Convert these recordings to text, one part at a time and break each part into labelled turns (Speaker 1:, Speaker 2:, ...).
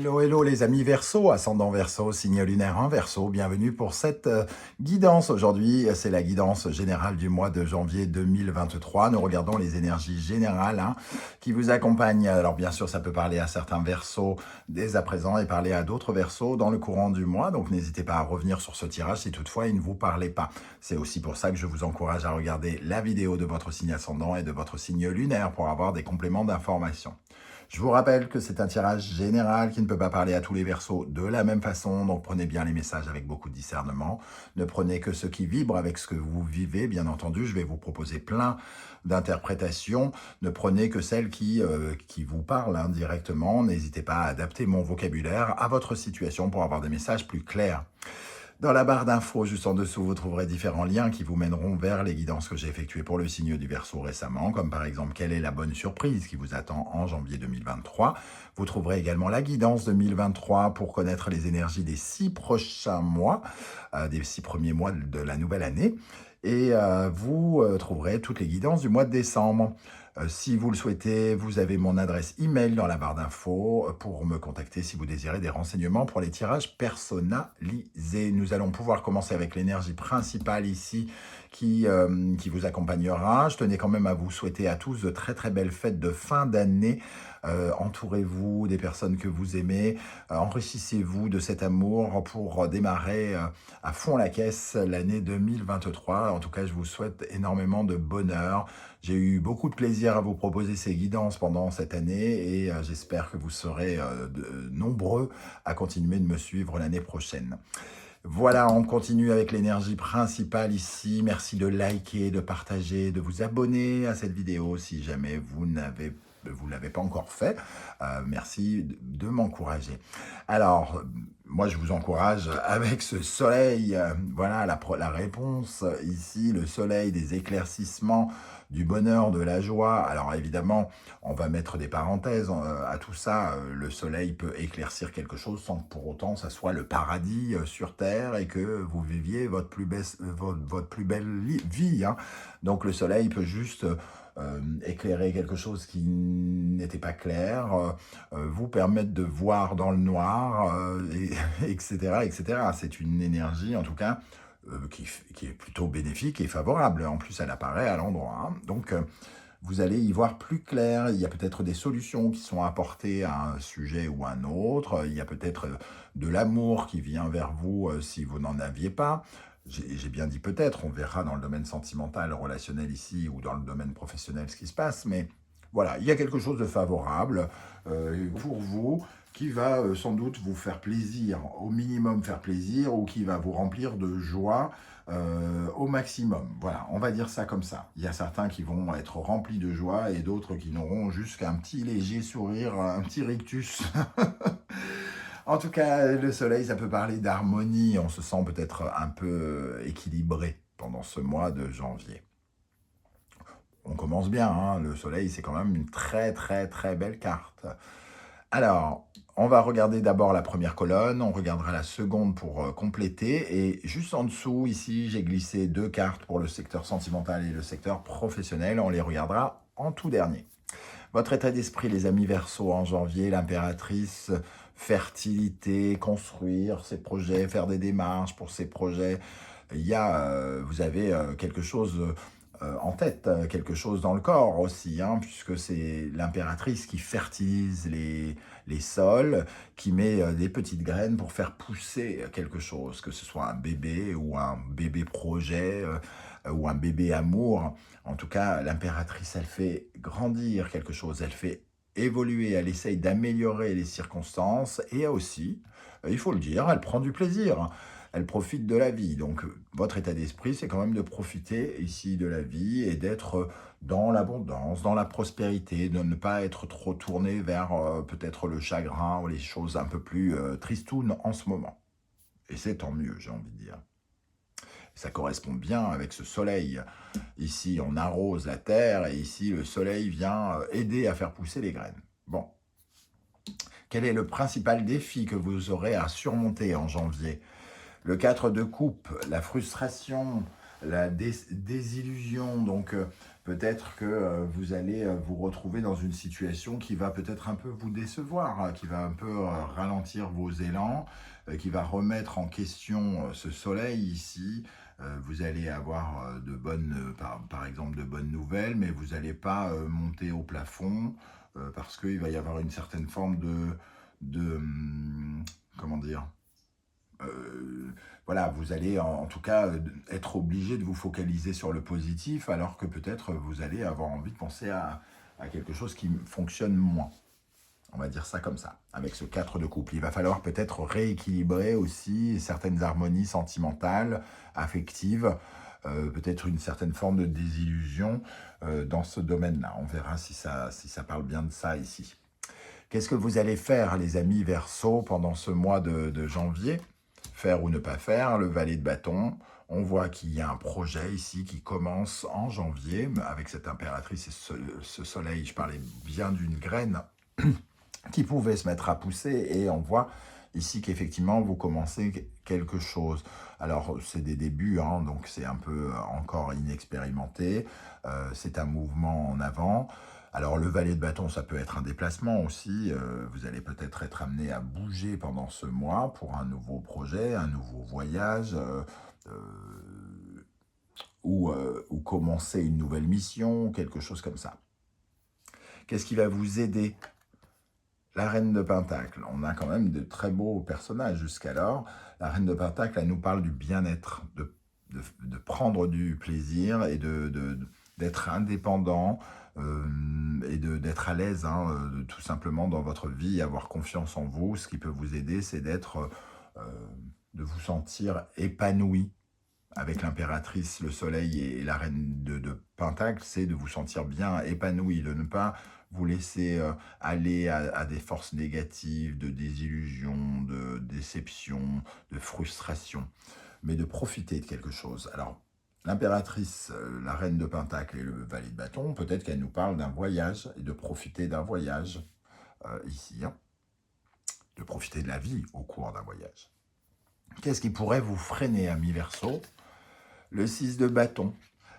Speaker 1: Hello, hello les amis Verseau, ascendant Verseau, signe lunaire 1 Verseau, bienvenue pour cette guidance. Aujourd'hui, c'est la guidance générale du mois de janvier 2023. Nous regardons les énergies générales qui vous accompagnent. Alors bien sûr, ça peut parler à certains Verseaux dès à présent et parler à d'autres Verseaux dans le courant du mois. Donc n'hésitez pas à revenir sur ce tirage si toutefois il ne vous parlait pas. C'est aussi pour ça que je vous encourage à regarder la vidéo de votre signe ascendant et de votre signe lunaire pour avoir des compléments d'information. Je vous rappelle que c'est un tirage général qui ne peut pas parler à tous les Verseaux de la même façon, donc prenez bien les messages avec beaucoup de discernement. Ne prenez que ce qui vibre avec ce que vous vivez, bien entendu. Je vais vous proposer plein d'interprétations. Ne prenez que celles qui vous parlent directement. N'hésitez pas à adapter mon vocabulaire à votre situation pour avoir des messages plus clairs. Dans la barre d'infos, juste en dessous, vous trouverez différents liens qui vous mèneront vers les guidances que j'ai effectuées pour le signe du Verseau récemment, comme par exemple quelle est la bonne surprise qui vous attend en janvier 2023. Vous trouverez également la guidance 2023 pour connaître les énergies des 6 prochains mois, des 6 premiers mois de la nouvelle année. Et vous trouverez toutes les guidances du mois de décembre. Si vous le souhaitez, vous avez mon adresse email dans la barre d'infos pour me contacter si vous désirez des renseignements pour les tirages personnalisés. Nous allons pouvoir commencer avec l'énergie principale ici qui vous accompagnera. Je tenais quand même à vous souhaiter à tous de très très belles fêtes de fin d'année. Entourez-vous des personnes que vous aimez, enrichissez-vous de cet amour pour démarrer à fond la caisse l'année 2023. En tout cas, je vous souhaite énormément de bonheur. J'ai eu beaucoup de plaisir à vous proposer ces guidances pendant cette année et j'espère que vous serez nombreux à continuer de me suivre l'année prochaine. Voilà, on continue avec l'énergie principale ici. Merci de liker, de partager, de vous abonner à cette vidéo si jamais vous ne l'avez pas encore fait. Merci de m'encourager. Alors, moi, je vous encourage avec ce soleil. Voilà la réponse ici, le soleil des éclaircissements, du bonheur, de la joie. Alors évidemment, on va mettre des parenthèses à tout ça. Le soleil peut éclaircir quelque chose sans que pour autant ça soit le paradis sur Terre et que vous viviez votre plus belle vie. Donc le soleil peut juste éclairer quelque chose qui n'était pas clair, vous permettre de voir dans le noir, etc., etc. C'est une énergie, en tout cas, qui est plutôt bénéfique et favorable. En plus, elle apparaît à l'endroit. Donc, vous allez y voir plus clair. Il y a peut-être des solutions qui sont apportées à un sujet ou à un autre. Il y a peut-être de l'amour qui vient vers vous si vous n'en aviez pas. J'ai bien dit peut-être, on verra dans le domaine sentimental, relationnel ici, ou dans le domaine professionnel ce qui se passe, mais voilà, il y a quelque chose de favorable pour vous, qui va sans doute vous faire plaisir, au minimum faire plaisir, ou qui va vous remplir de joie au maximum. Voilà, on va dire ça comme ça. Il y a certains qui vont être remplis de joie, et d'autres qui n'auront juste qu'un petit léger sourire, un petit rictus. En tout cas, le soleil, ça peut parler d'harmonie. On se sent peut-être un peu équilibré pendant ce mois de janvier. On commence bien, le soleil, c'est quand même une très très très belle carte. Alors, on va regarder d'abord la première colonne, on regardera la seconde pour compléter. Et juste en dessous, ici, j'ai glissé 2 cartes pour le secteur sentimental et le secteur professionnel. On les regardera en tout dernier. Votre état d'esprit, les amis Verseau, en janvier, l'impératrice, fertilité, construire ses projets, faire des démarches pour ses projets. Vous avez quelque chose en tête, quelque chose dans le corps aussi, puisque c'est l'impératrice qui fertilise les sols, qui met des petites graines pour faire pousser quelque chose, que ce soit un bébé ou un bébé projet ou un bébé amour. En tout cas, l'impératrice, elle fait grandir quelque chose, elle fait évoluer, elle essaye d'améliorer les circonstances et aussi, il faut le dire, elle prend du plaisir. Elle profite de la vie. Donc, votre état d'esprit, c'est quand même de profiter ici de la vie et d'être dans l'abondance, dans la prospérité, de ne pas être trop tourné vers peut-être le chagrin ou les choses un peu plus tristounes en ce moment. Et c'est tant mieux, j'ai envie de dire. Ça correspond bien avec ce soleil. Ici, on arrose la terre et ici, le soleil vient aider à faire pousser les graines. Bon. Quel est le principal défi que vous aurez à surmonter en janvier ? Le 4 de coupe, la frustration, la désillusion. Donc, peut-être que vous allez vous retrouver dans une situation qui va peut-être un peu vous décevoir, hein, qui va un peu ralentir vos élans, qui va remettre en question ce soleil ici. Vous allez avoir par exemple, de bonnes nouvelles, mais vous n'allez pas monter au plafond parce qu'il va y avoir une certaine forme comment dire, voilà, vous allez en tout cas être obligé de vous focaliser sur le positif, alors que peut-être vous allez avoir envie de penser à quelque chose qui fonctionne moins. On va dire ça comme ça, avec ce 4 de couple. Il va falloir peut-être rééquilibrer aussi certaines harmonies sentimentales, affectives, peut-être une certaine forme de désillusion dans ce domaine-là. On verra si ça parle bien de ça ici. Qu'est-ce que vous allez faire, les amis Verseau, pendant ce mois de janvier? Faire ou ne pas faire, le valet de bâton. On voit qu'il y a un projet ici qui commence en janvier, avec cette impératrice et ce soleil. Je parlais bien d'une graine qui pouvait se mettre à pousser, et on voit ici qu'effectivement vous commencez quelque chose. Alors c'est des débuts, hein, donc c'est un peu encore inexpérimenté, c'est un mouvement en avant. Alors le valet de bâton, ça peut être un déplacement aussi, vous allez peut-être être amené à bouger pendant ce mois pour un nouveau projet, un nouveau voyage, ou commencer une nouvelle mission, quelque chose comme ça. Qu'est-ce qui va vous aider? La reine de Pentacle, on a quand même de très beaux personnages jusqu'alors. La reine de Pentacle, elle nous parle du bien-être, de prendre du plaisir et d'être indépendant et d'être à l'aise, hein, tout simplement dans votre vie, avoir confiance en vous. Ce qui peut vous aider, c'est de vous sentir épanoui. Avec l'impératrice, le soleil et la reine de Pentacle, c'est de vous sentir bien épanoui, de ne pas vous laisser aller à des forces négatives, de désillusion, de déception, de frustration, mais de profiter de quelque chose. Alors, l'impératrice, la reine de Pentacle et le valet de bâton, peut-être qu'elle nous parle d'un voyage et de profiter d'un voyage ici, hein, de profiter de la vie au cours d'un voyage. Qu'est-ce qui pourrait vous freiner, ami Verseau? Le 6 de bâton.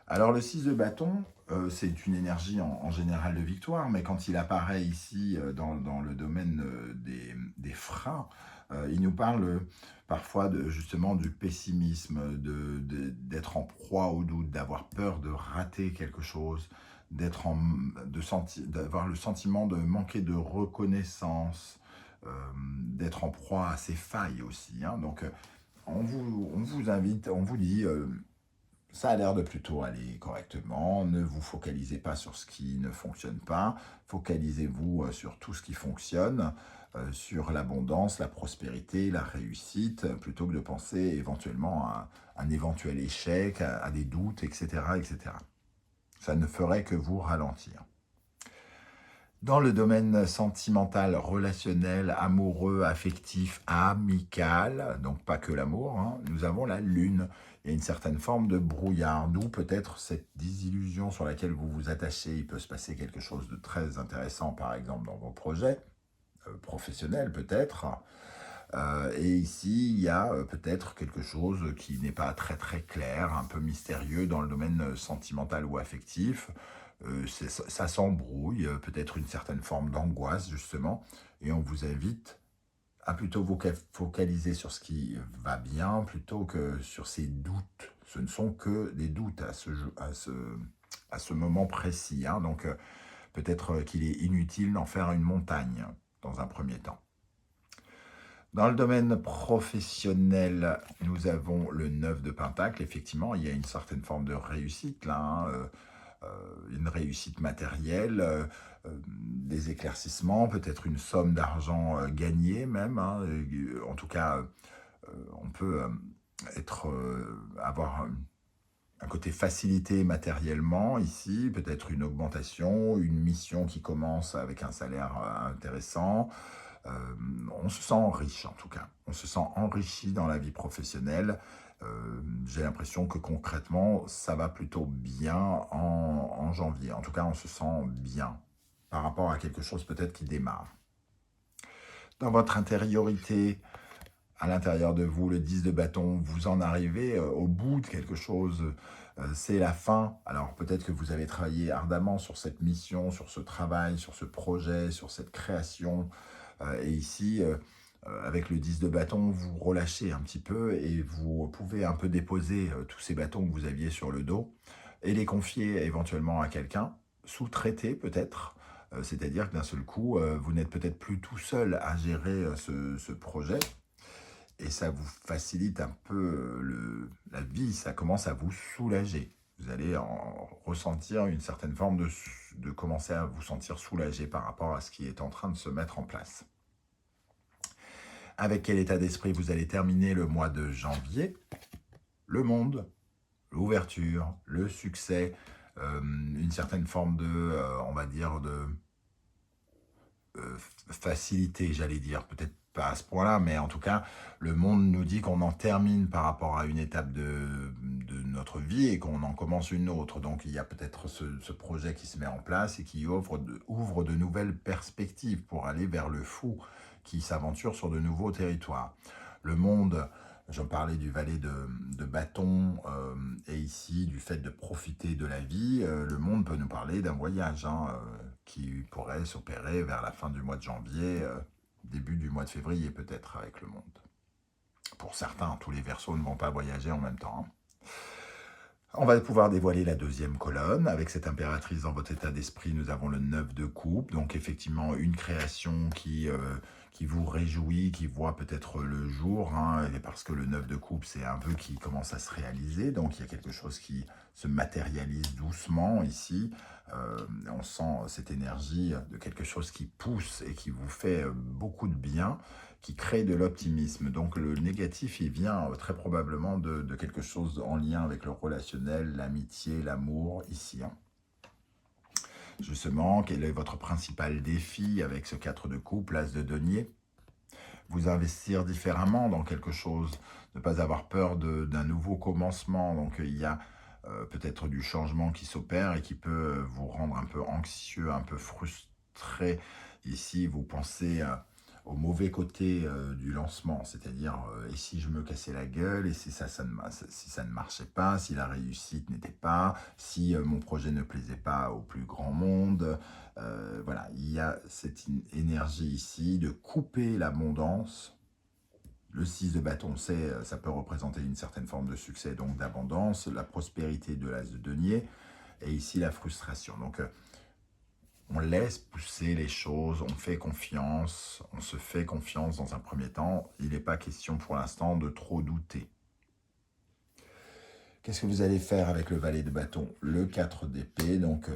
Speaker 1: Alors le 6 de bâton, c'est une énergie en général de victoire, mais quand il apparaît ici dans le domaine des freins, il nous parle parfois justement du pessimisme, d'être en proie au doute, d'avoir peur de rater quelque chose, d'avoir le sentiment de manquer de reconnaissance, d'être en proie à ses failles aussi, hein. Donc on vous invite, on vous dit... ça a l'air de plutôt aller correctement. Ne vous focalisez pas sur ce qui ne fonctionne pas. Focalisez-vous sur tout ce qui fonctionne, sur l'abondance, la prospérité, la réussite, plutôt que de penser éventuellement à un éventuel échec, à des doutes, etc., etc. Ça ne ferait que vous ralentir. Dans le domaine sentimental, relationnel, amoureux, affectif, amical, donc pas que l'amour, hein, nous avons la lune. Il y a une certaine forme de brouillard, d'où peut-être cette désillusion sur laquelle vous vous attachez. Il peut se passer quelque chose de très intéressant, par exemple, dans vos projets professionnels, peut-être. Et ici, il y a peut-être quelque chose qui n'est pas très très clair, un peu mystérieux dans le domaine sentimental ou affectif. Ça s'embrouille, peut-être une certaine forme d'angoisse, justement, et on vous invite à plutôt vous focaliser sur ce qui va bien, plutôt que sur ces doutes. Ce ne sont que des doutes à ce moment précis, hein. Donc peut-être qu'il est inutile d'en faire une montagne dans un premier temps. Dans le domaine professionnel, nous avons le 9 de Pentacle. Effectivement, il y a une certaine forme de réussite là, hein, une réussite matérielle, des éclaircissements, peut-être une somme d'argent gagnée même, hein. En tout cas, on peut avoir un côté facilité matériellement ici, peut-être une augmentation, une mission qui commence avec un salaire intéressant. On se sent riche en tout cas, on se sent enrichi dans la vie professionnelle. J'ai l'impression que concrètement, ça va plutôt bien en janvier. En tout cas, on se sent bien par rapport à quelque chose peut-être qui démarre. Dans votre intériorité, à l'intérieur de vous, le 10 de bâton, vous en arrivez au bout de quelque chose. C'est la fin. Alors peut-être que vous avez travaillé ardemment sur cette mission, sur ce travail, sur ce projet, sur cette création. Et ici, avec le 10 de bâton, vous relâchez un petit peu et vous pouvez un peu déposer tous ces bâtons que vous aviez sur le dos et les confier éventuellement à quelqu'un, sous-traiter peut-être. C'est-à-dire que d'un seul coup, vous n'êtes peut-être plus tout seul à gérer ce projet, et ça vous facilite un peu la vie, ça commence à vous soulager. Vous allez en ressentir une certaine forme de commencer à vous sentir soulagé par rapport à ce qui est en train de se mettre en place. Avec quel état d'esprit vous allez terminer le mois de janvier? Le monde, l'ouverture, le succès, une certaine forme de, on va dire, de facilité, j'allais dire, peut-être pas à ce point-là, mais en tout cas, le monde nous dit qu'on en termine par rapport à une étape de notre vie et qu'on en commence une autre. Donc il y a peut-être ce projet qui se met en place et qui ouvre de nouvelles perspectives pour aller vers le fou qui s'aventure sur de nouveaux territoires. Le monde, j'en parlais du valet de bâton, et ici du fait de profiter de la vie, le monde peut nous parler d'un voyage qui pourrait s'opérer vers la fin du mois de janvier, début du mois de février peut-être avec le monde. Pour certains, tous les Verseaux ne vont pas voyager en même temps. On va pouvoir dévoiler la deuxième colonne. Avec cette impératrice dans votre état d'esprit, nous avons le 9 de coupe. Donc effectivement, une création qui vous réjouit, qui voit peut-être le jour. Et parce que le 9 de coupe, c'est un vœu qui commence à se réaliser. Donc il y a quelque chose qui se matérialise doucement ici. On sent cette énergie de quelque chose qui pousse et qui vous fait beaucoup de bien, qui crée de l'optimisme. Donc le négatif, il vient très probablement de quelque chose en lien avec le relationnel, l'amitié, l'amour, ici. Justement, quel est votre principal défi avec ce 4 de coupe, l'as de denier? Vous investir différemment dans quelque chose, ne pas avoir peur d'un nouveau commencement. Donc il y a peut-être du changement qui s'opère et qui peut vous rendre un peu anxieux, un peu frustré. Ici, vous pensez au mauvais côté du lancement, c'est-à-dire et si je me cassais la gueule, et si si ça ne marchait pas, si la réussite n'était pas, si mon projet ne plaisait pas au plus grand monde. Voilà, il y a cette énergie ici de couper l'abondance. Le 6 de bâton, ça peut représenter une certaine forme de succès, donc d'abondance, la prospérité de l'as de denier, et ici la frustration. Donc on laisse pousser les choses, on fait confiance, on se fait confiance dans un premier temps. Il n'est pas question pour l'instant de trop douter. Qu'est-ce que vous allez faire avec le valet de bâton? Le 4 d'épée, donc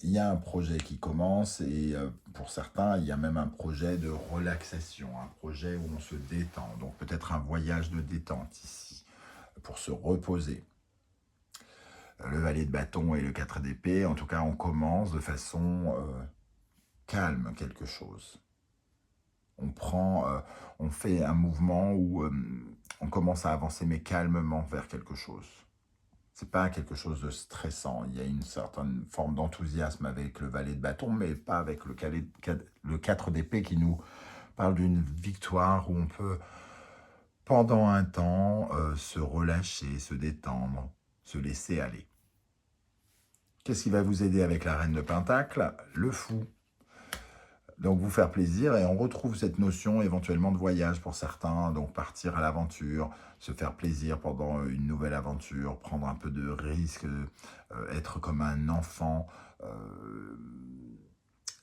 Speaker 1: il y a un projet qui commence et pour certains, il y a même un projet de relaxation, un projet où on se détend. Donc peut-être un voyage de détente ici, pour se reposer. Le valet de bâton et le 4 d'épée, en tout cas, on commence de façon calme quelque chose. On fait un mouvement où on commence à avancer mais calmement vers quelque chose. C'est pas quelque chose de stressant. Il y a une certaine forme d'enthousiasme avec le valet de bâton, mais pas avec le 4 d'épée qui nous parle d'une victoire où on peut, pendant un temps, se relâcher, se détendre, se laisser aller. Qu'est-ce qui va vous aider avec la reine de Pentacle? Le fou. Donc vous faire plaisir, et on retrouve cette notion éventuellement de voyage pour certains, donc partir à l'aventure, se faire plaisir pendant une nouvelle aventure, prendre un peu de risque, être comme un enfant.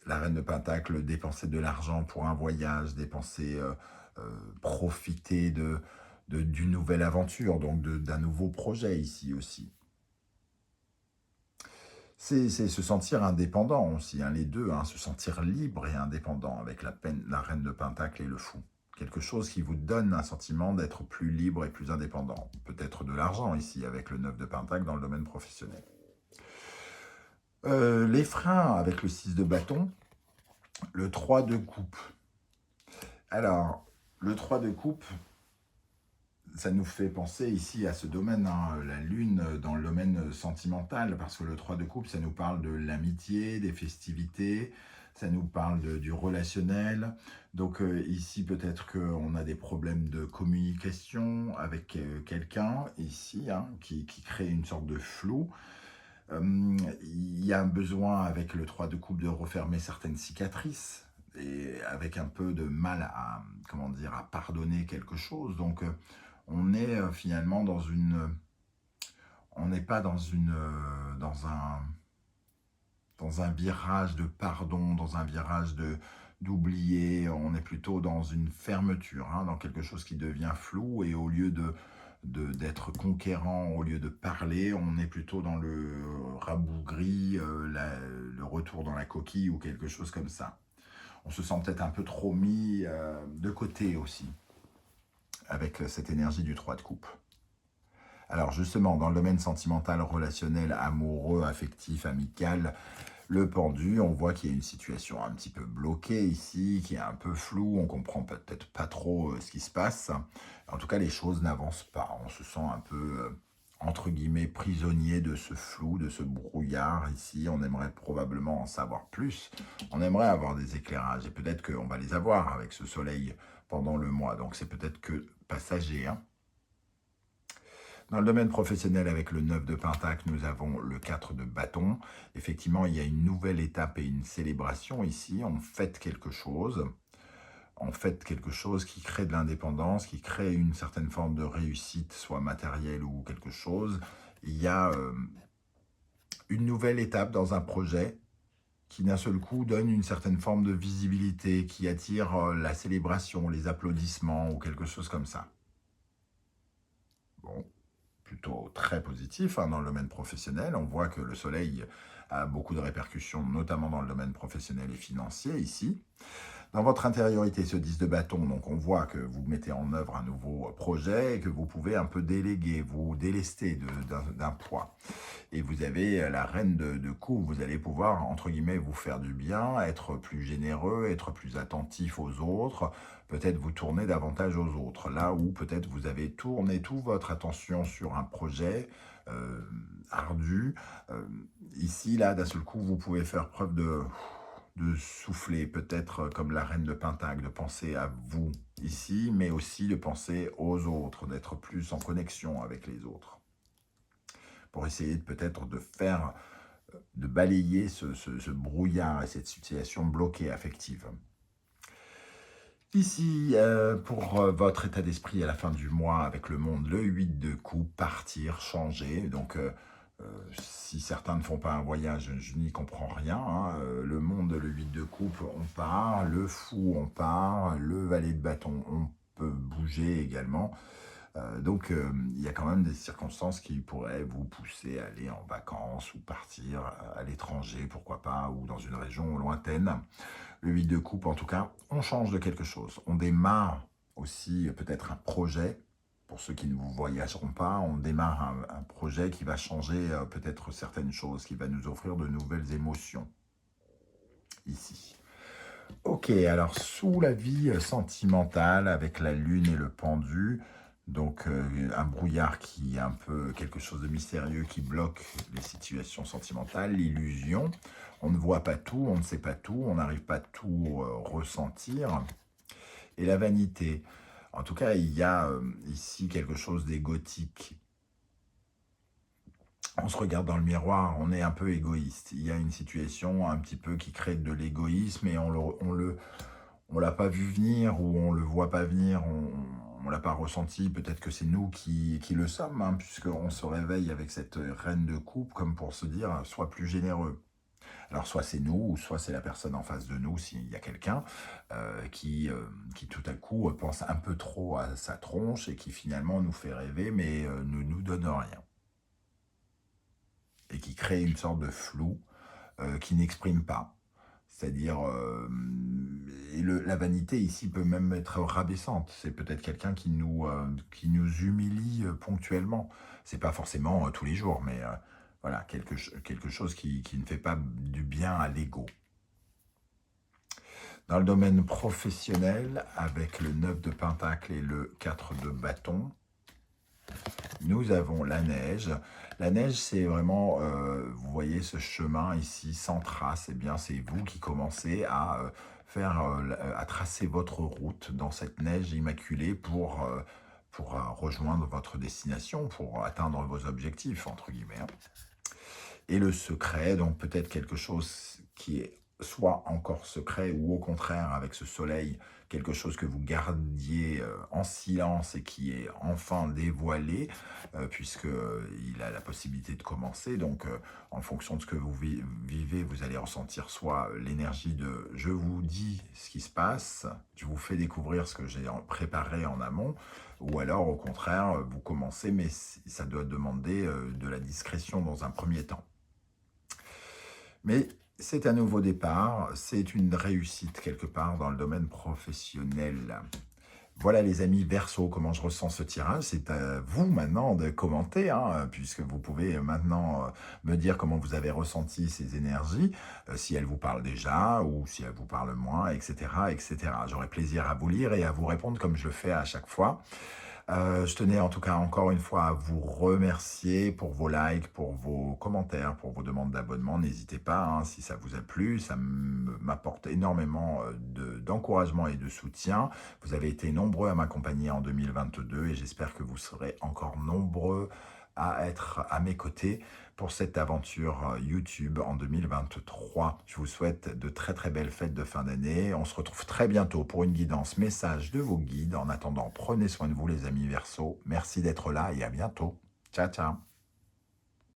Speaker 1: La reine de Pentacle, dépenser de l'argent pour un voyage, profiter d'une nouvelle aventure, donc d'un nouveau projet ici aussi. C'est se sentir indépendant aussi, les deux, se sentir libre et indépendant avec la reine de Pentacle et le fou. Quelque chose qui vous donne un sentiment d'être plus libre et plus indépendant. Peut-être de l'argent ici, avec le 9 de Pentacle dans le domaine professionnel. Les freins avec le 6 de bâton, le 3 de coupe. Alors, le 3 de coupe, ça nous fait penser ici à ce domaine, hein, la lune dans le domaine sentimental, parce que le 3 de coupe, ça nous parle de l'amitié, des festivités, ça nous parle du relationnel. Donc ici, peut-être qu'on a des problèmes de communication avec quelqu'un, ici, hein, qui crée une sorte de flou. Il y a un besoin avec le 3 de coupe de refermer certaines cicatrices et avec un peu de mal à, comment dire, à pardonner quelque chose. Donc, on est finalement dans une, on n'est pas dans un virage de pardon, dans un virage d'oublier. On est plutôt dans une fermeture, hein, dans quelque chose qui devient flou et au lieu d'être conquérant, au lieu de parler, on est plutôt dans le rabougri, le retour dans la coquille ou quelque chose comme ça. On se sent peut-être un peu trop mis de côté aussi, avec cette énergie du 3 de coupe. Alors justement, dans le domaine sentimental, relationnel, amoureux, affectif, amical, le pendu, on voit qu'il y a une situation un petit peu bloquée ici, qui est un peu floue, on comprend peut-être pas trop ce qui se passe. En tout cas, les choses n'avancent pas. On se sent un peu, entre guillemets, prisonnier de ce flou, de ce brouillard ici. On aimerait probablement en savoir plus. On aimerait avoir des éclairages et peut-être qu'on va les avoir avec ce soleil pendant le mois. Donc c'est peut-être que passager, hein. Dans le domaine professionnel, avec le 9 de Pentacle, nous avons le 4 de bâton. Effectivement, il y a une nouvelle étape et une célébration ici. On fête quelque chose. On fête quelque chose qui crée de l'indépendance, qui crée une certaine forme de réussite, soit matérielle ou quelque chose. Il y a une nouvelle étape dans un projet qui d'un seul coup donne une certaine forme de visibilité, qui attire la célébration, les applaudissements ou quelque chose comme ça. Bon, plutôt très positif, hein, dans le domaine professionnel. On voit que le soleil a beaucoup de répercussions, notamment dans le domaine professionnel et financier ici. Dans votre intériorité, ce 10 de bâton, donc on voit que vous mettez en œuvre un nouveau projet et que vous pouvez un peu déléguer, vous délester d'un poids. Et vous avez la reine de coupe, vous allez pouvoir, entre guillemets, vous faire du bien, être plus généreux, être plus attentif aux autres, peut-être vous tourner davantage aux autres. Là où peut-être vous avez tourné toute votre attention sur un projet ardu, ici, là, d'un seul coup, vous pouvez faire preuve de souffler, peut-être comme la reine de Pentacle, de penser à vous ici, mais aussi de penser aux autres, d'être plus en connexion avec les autres, pour essayer peut-être de balayer ce brouillard et cette situation bloquée affective. Ici, pour votre état d'esprit à la fin du mois avec le monde, le 8 de coupe, partir, changer. Donc, si certains ne font pas un voyage, je n'y comprends rien, hein. Le monde, le 8 de coupe, on part. Le fou, on part. Le valet de bâton, on peut bouger également. Donc, il y a quand même des circonstances qui pourraient vous pousser à aller en vacances ou partir à l'étranger, pourquoi pas, ou dans une région lointaine. Le 8 de coupe, en tout cas, on change de quelque chose. On démarre aussi peut-être un projet. Pour ceux qui ne vous voyageront pas, on démarre un projet qui va changer peut-être certaines choses, qui va nous offrir de nouvelles émotions ici. Ok, alors sous la vie sentimentale, avec la lune et le pendu, donc un brouillard qui est un peu quelque chose de mystérieux qui bloque les situations sentimentales, l'illusion. On ne voit pas tout, on ne sait pas tout, on n'arrive pas à tout ressentir. Et la vanité. En tout cas, il y a ici quelque chose d'égotique. On se regarde dans le miroir, on est un peu égoïste. Il y a une situation un petit peu qui crée de l'égoïsme et on l'a pas vu venir ou on le voit pas venir, on l'a pas ressenti. Peut-être que c'est nous qui le sommes, hein, puisqu'on se réveille avec cette reine de coupe comme pour se dire « sois plus généreux ». Alors soit c'est nous, ou soit c'est la personne en face de nous, s'il y a quelqu'un qui tout à coup pense un peu trop à sa tronche et qui finalement nous fait rêver mais ne nous donne rien. Et qui crée une sorte de flou qui n'exprime pas. C'est-à-dire, la vanité ici peut même être rabaissante. C'est peut-être quelqu'un qui nous humilie ponctuellement. C'est pas forcément tous les jours, mais voilà, quelque chose qui ne fait pas du bien à l'ego. Dans le domaine professionnel, avec le 9 de Pentacle et le 4 de bâton, Nous avons la neige. La neige, c'est vraiment, vous voyez ce chemin ici sans trace, eh bien, c'est vous qui commencez à faire, à tracer votre route dans cette neige immaculée pour rejoindre votre destination, pour atteindre vos objectifs, entre guillemets, hein. Et le secret, donc peut-être quelque chose qui est soit encore secret ou au contraire avec ce soleil, quelque chose que vous gardiez en silence et qui est enfin dévoilé, puisque il a la possibilité de commencer. Donc en fonction de ce que vous vivez, vous allez ressentir soit l'énergie de je vous dis ce qui se passe, je vous fais découvrir ce que j'ai préparé en amont, ou alors au contraire, vous commencez, mais ça doit demander de la discrétion dans un premier temps. Mais c'est un nouveau départ, c'est une réussite quelque part dans le domaine professionnel. Voilà les amis Verseau, comment je ressens ce tirage. C'est à vous maintenant de commenter, hein, puisque vous pouvez maintenant me dire comment vous avez ressenti ces énergies, si elles vous parlent déjà ou si elles vous parlent moins, etc. etc. J'aurai plaisir à vous lire et à vous répondre comme je le fais à chaque fois. Je tenais en tout cas encore une fois à vous remercier pour vos likes, pour vos commentaires, pour vos demandes d'abonnement. N'hésitez pas, hein, si ça vous a plu, ça m'apporte énormément d'encouragement et de soutien. Vous avez été nombreux à m'accompagner en 2022 et j'espère que vous serez encore nombreux à être à mes côtés pour cette aventure YouTube en 2023. Je vous souhaite de très très belles fêtes de fin d'année. On se retrouve très bientôt pour une guidance message de vos guides. En attendant, prenez soin de vous les amis Verseau. Merci d'être là et à bientôt. Ciao ciao.